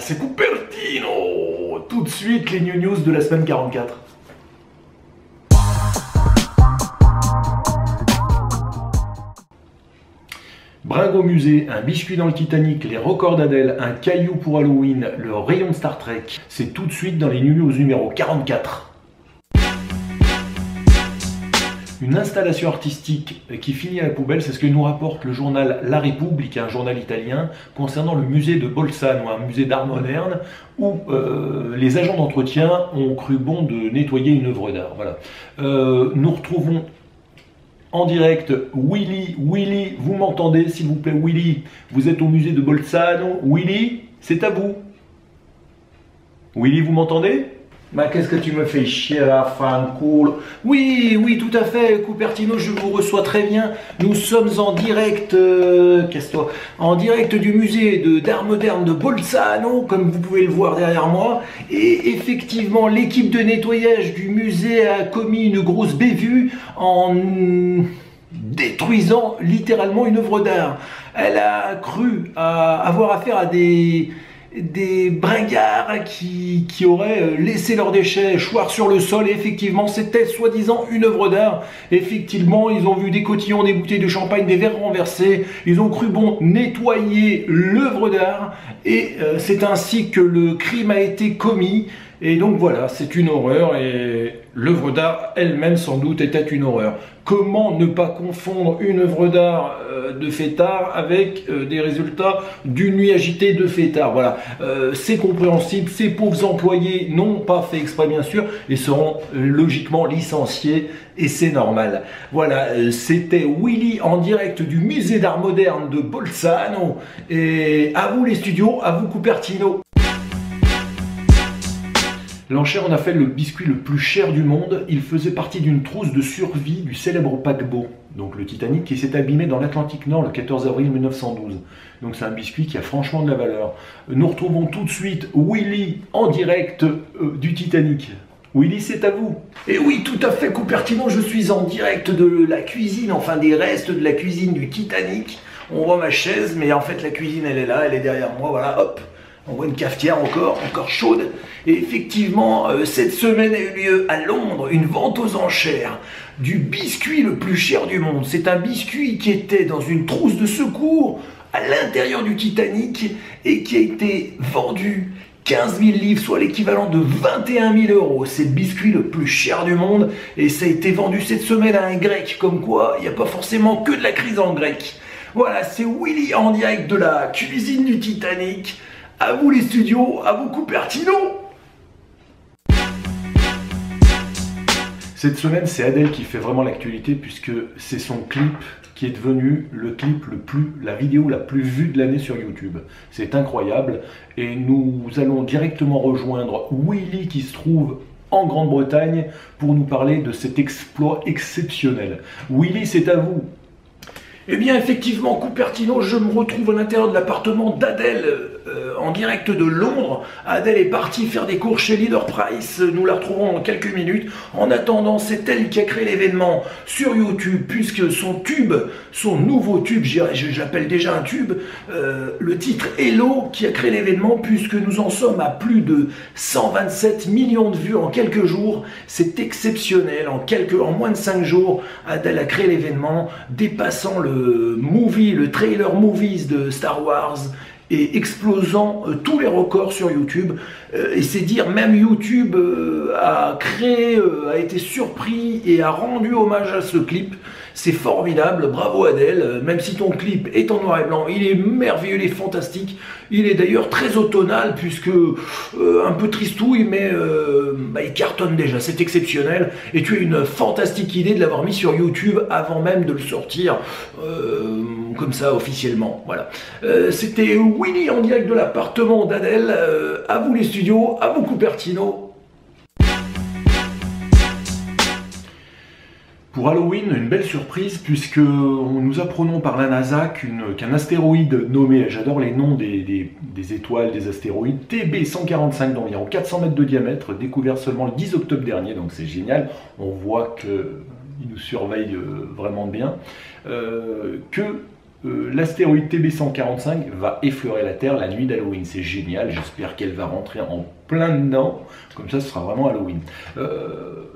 c'est Cupertino. Tout de suite, les news de la semaine 44. Bringue au musée, un biscuit dans le Titanic, les records d'Adèle, un caillou pour Halloween, le rayon de Star Trek. C'est tout de suite dans les news numéro 44. Une installation artistique qui finit à la poubelle, c'est ce que nous rapporte le journal La Repubblica, un journal italien, concernant le musée de Bolzano, un musée d'art moderne, où les agents d'entretien ont cru bon de nettoyer une œuvre d'art. Voilà. Nous retrouvons en direct Willy. Willy, vous m'entendez s'il vous plaît? Willy, vous êtes au musée de Bolzano. Willy, c'est à vous. Willy, vous m'entendez? Bah, qu'est-ce que tu me fais chier là, fan cool? Oui, oui, tout à fait, Cupertino, je vous reçois très bien. Nous sommes en direct, casse-toi, en direct du musée d'art moderne de Bolzano, comme vous pouvez le voir derrière moi. Et effectivement, l'équipe de nettoyage du musée a commis une grosse bévue en détruisant littéralement une œuvre d'art. Elle a cru avoir affaire à des bringards qui auraient laissé leurs déchets choir sur le sol, et effectivement c'était soi-disant une œuvre d'art. Effectivement, ils ont vu des cotillons, des bouteilles de champagne, des verres renversés, ils ont cru bon nettoyer l'œuvre d'art, et c'est ainsi que le crime a été commis. Et donc voilà, c'est une horreur, et l'œuvre d'art elle-même sans doute était une horreur. Comment ne pas confondre une œuvre d'art de fêtard avec des résultats d'une nuit agitée de fêtard? Voilà, c'est compréhensible, ces pauvres employés n'ont pas fait exprès bien sûr, et seront logiquement licenciés, et c'est normal. Voilà, c'était Willy en direct du musée d'art moderne de Bolzano, et à vous les studios, à vous Cupertino. L'enchère en a fait le biscuit le plus cher du monde. Il faisait partie d'une trousse de survie du célèbre paquebot, donc le Titanic, qui s'est abîmé dans l'Atlantique Nord le 14 avril 1912. Donc c'est un biscuit qui a franchement de la valeur. Nous retrouvons tout de suite Willy en direct du Titanic. Willy, c'est à vous. Et oui, tout à fait, Cupertino, je suis en direct de la cuisine, enfin des restes de la cuisine du Titanic. On voit ma chaise, mais en fait la cuisine, elle est là, elle est derrière moi, voilà, hop. On voit une cafetière encore chaude. Et effectivement, cette semaine a eu lieu à Londres une vente aux enchères du biscuit le plus cher du monde. C'est un biscuit qui était dans une trousse de secours à l'intérieur du Titanic et qui a été vendu 15 000 livres, soit l'équivalent de 21 000 euros. C'est le biscuit le plus cher du monde, et ça a été vendu cette semaine à un grec. Comme quoi, il n'y a pas forcément que de la crise en grec. Voilà, c'est Willy en direct de la cuisine du Titanic. À vous les studios, à vous Cupertino. Cette semaine, c'est Adèle qui fait vraiment l'actualité, puisque c'est son clip qui est devenu le clip la vidéo la plus vue de l'année sur YouTube. C'est incroyable, et nous allons directement rejoindre Willy qui se trouve en Grande-Bretagne pour nous parler de cet exploit exceptionnel. Willy, c'est à vous. Eh bien, effectivement, Cupertino, je me retrouve à l'intérieur de l'appartement d'Adèle, en direct de Londres. Adèle est partie faire des cours chez Leader Price, nous la retrouvons dans quelques minutes. En attendant, c'est elle qui a créé l'événement sur YouTube, puisque son nouveau tube, j'appelle déjà un tube, le titre Hello, qui a créé l'événement, puisque nous en sommes à plus de 127 millions de vues en quelques jours. C'est exceptionnel, en moins de 5 jours, Adèle a créé l'événement, dépassant le trailer movies de Star Wars, et explosant tous les records sur YouTube. Et c'est dire, même YouTube a été surpris et a rendu hommage à ce clip. C'est formidable, bravo Adèle, même si ton clip est en noir et blanc, il est merveilleux, il est fantastique. Il est d'ailleurs très automnal, puisque un peu tristouille, mais il cartonne déjà, c'est exceptionnel. Et tu as une fantastique idée de l'avoir mis sur YouTube avant même de le sortir comme ça officiellement. Voilà. C'était Willy en direct de l'appartement d'Adèle. À vous les studios, à vous Cupertino. Pour Halloween, une belle surprise, puisque nous apprenons par la NASA qu'un astéroïde nommé, j'adore les noms des étoiles, des astéroïdes, TB145 d'environ 400 mètres de diamètre, découvert seulement le 10 octobre dernier, donc c'est génial, on voit qu'il nous surveille vraiment bien, que l'astéroïde TB145 va effleurer la Terre la nuit d'Halloween. C'est génial, j'espère qu'elle va rentrer en plein dedans, comme ça ce sera vraiment Halloween.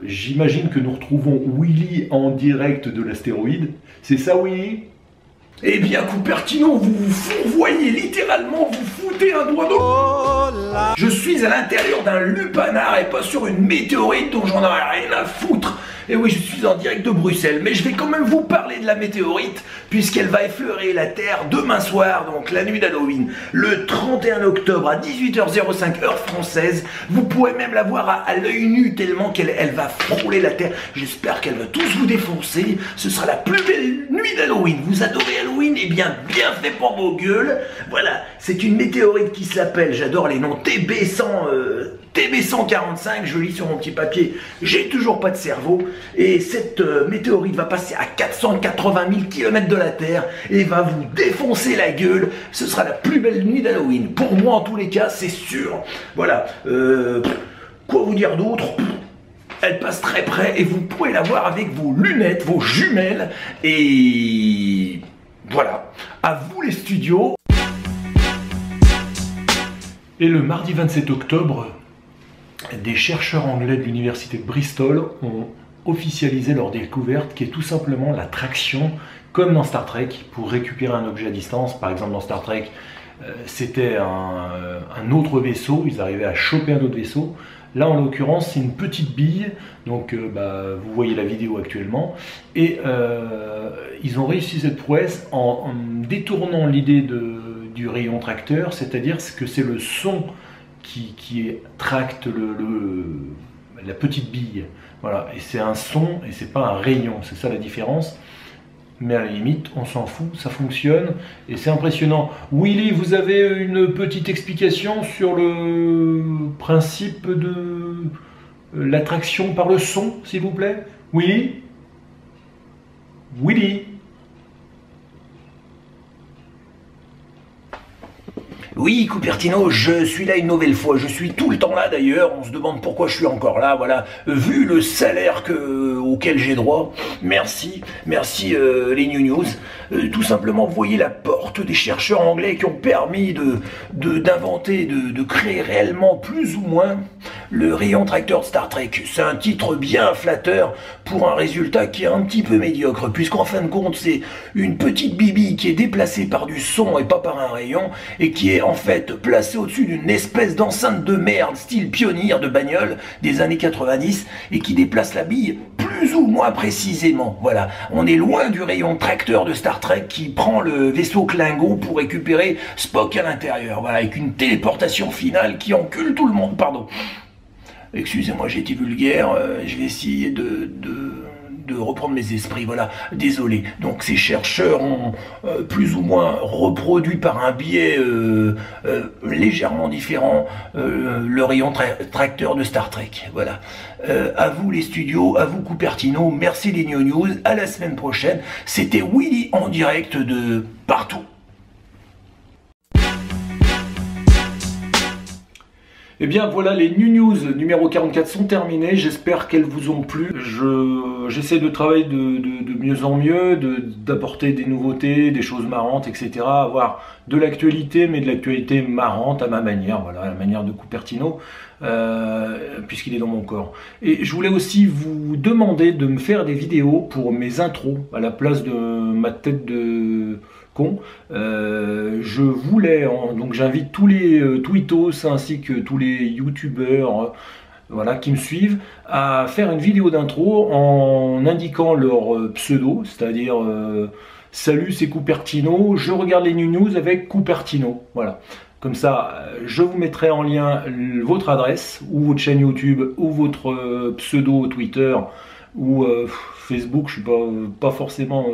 J'imagine que nous retrouvons Willy en direct de l'astéroïde. C'est ça, Willy? Eh bien, Cupertino, vous vous fourvoyez littéralement, vous foutez un doigt d'eau. Je suis à l'intérieur d'un lupanar et pas sur une météorite dont j'en ai rien à foutre. Et oui, je suis en direct de Bruxelles, mais je vais quand même vous parler de la météorite, puisqu'elle va effleurer la Terre demain soir, donc la nuit d'Halloween, le 31 octobre à 18h05 heure française. Vous pourrez même la voir à l'œil nu, tellement qu'elle va frôler la Terre. J'espère qu'elle va tous vous défoncer. Ce sera la plus belle nuit d'Halloween. Vous adorez Halloween? Eh bien, bien fait pour vos gueules. Voilà, c'est une météorite qui s'appelle, j'adore les noms, TB145, je lis sur mon petit papier, j'ai toujours pas de cerveau, et cette météorite va passer à 480 000 km de la Terre et va vous défoncer la gueule. Ce sera la plus belle nuit d'Halloween, pour moi en tous les cas, c'est sûr. Voilà, quoi vous dire d'autre? Elle passe très près et vous pourrez la voir avec vos lunettes, vos jumelles, et voilà, à vous les studios. Et le mardi 27 octobre, des chercheurs anglais de l'université de Bristol ont officialisé leur découverte qui est tout simplement la traction, comme dans Star Trek, pour récupérer un objet à distance. Par exemple dans Star Trek, c'était un autre vaisseau, ils arrivaient à choper un autre vaisseau. Là en l'occurrence c'est une petite bille, donc vous voyez la vidéo actuellement, et ils ont réussi cette prouesse en détournant l'idée du rayon tracteur, c'est-à-dire que c'est le son qui tracte la petite bille. Voilà, et c'est un son et c'est pas un rayon, c'est ça la différence. Mais à la limite, on s'en fout, ça fonctionne et c'est impressionnant. Willy, vous avez une petite explication sur le principe de l'attraction par le son, s'il vous plaît? Willy? Willy? Oui, Cupertino, je suis là une nouvelle fois. Je suis tout le temps là d'ailleurs. On se demande pourquoi je suis encore là. Voilà, vu le salaire auquel j'ai droit. Merci, merci les New News. Tout simplement, vous voyez la porte des chercheurs anglais qui ont permis d'inventer, de créer réellement plus ou moins le rayon tracteur de Star Trek. C'est un titre bien flatteur pour un résultat qui est un petit peu médiocre, puisqu'en fin de compte, c'est une petite bibille qui est déplacée par du son et pas par un rayon, et qui est en fait placée au-dessus d'une espèce d'enceinte de merde, style pionnier de bagnole des années 90, et qui déplace la bille plus ou moins précisément. Voilà, on est loin du rayon tracteur de Star Trek qui prend le vaisseau Klingon pour récupérer Spock à l'intérieur. Voilà, avec une téléportation finale qui encule tout le monde. Pardon. Excusez-moi, j'ai été vulgaire, je vais essayer de reprendre mes esprits, voilà, désolé. Donc ces chercheurs ont plus ou moins reproduit par un biais légèrement différent le rayon tracteur de Star Trek, voilà. À vous les studios, à vous Cupertino, merci les New News, à la semaine prochaine. C'était Willy en direct de partout. Eh bien voilà, les New News numéro 44 sont terminées, j'espère qu'elles vous ont plu. J'essaie de travailler de mieux en mieux, d'apporter des nouveautés, des choses marrantes, etc. Avoir de l'actualité, mais de l'actualité marrante à ma manière, voilà, à la manière de Cupertino, puisqu'il est dans mon corps. Et je voulais aussi vous demander de me faire des vidéos pour mes intros, à la place de ma tête de... je voulais, donc j'invite tous les tweetos ainsi que tous les youtubeurs voilà, qui me suivent à faire une vidéo d'intro en indiquant leur pseudo, c'est-à-dire salut c'est Cupertino, je regarde les New News avec Cupertino, voilà. Comme ça, je vous mettrai en lien votre adresse ou votre chaîne YouTube ou votre pseudo Twitter ou Facebook, je suis pas forcément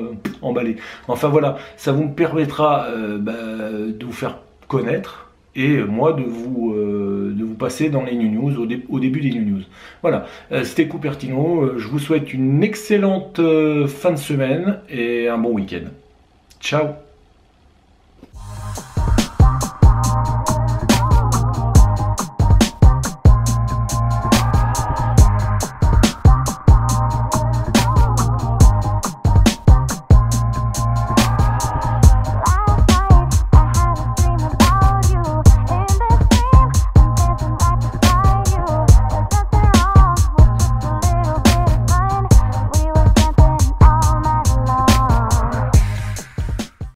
emballé. Enfin voilà, ça vous me permettra de vous faire connaître et moi de vous passer dans les New News, au début des New News. Voilà, c'était Cupertino, je vous souhaite une excellente fin de semaine et un bon week-end. Ciao!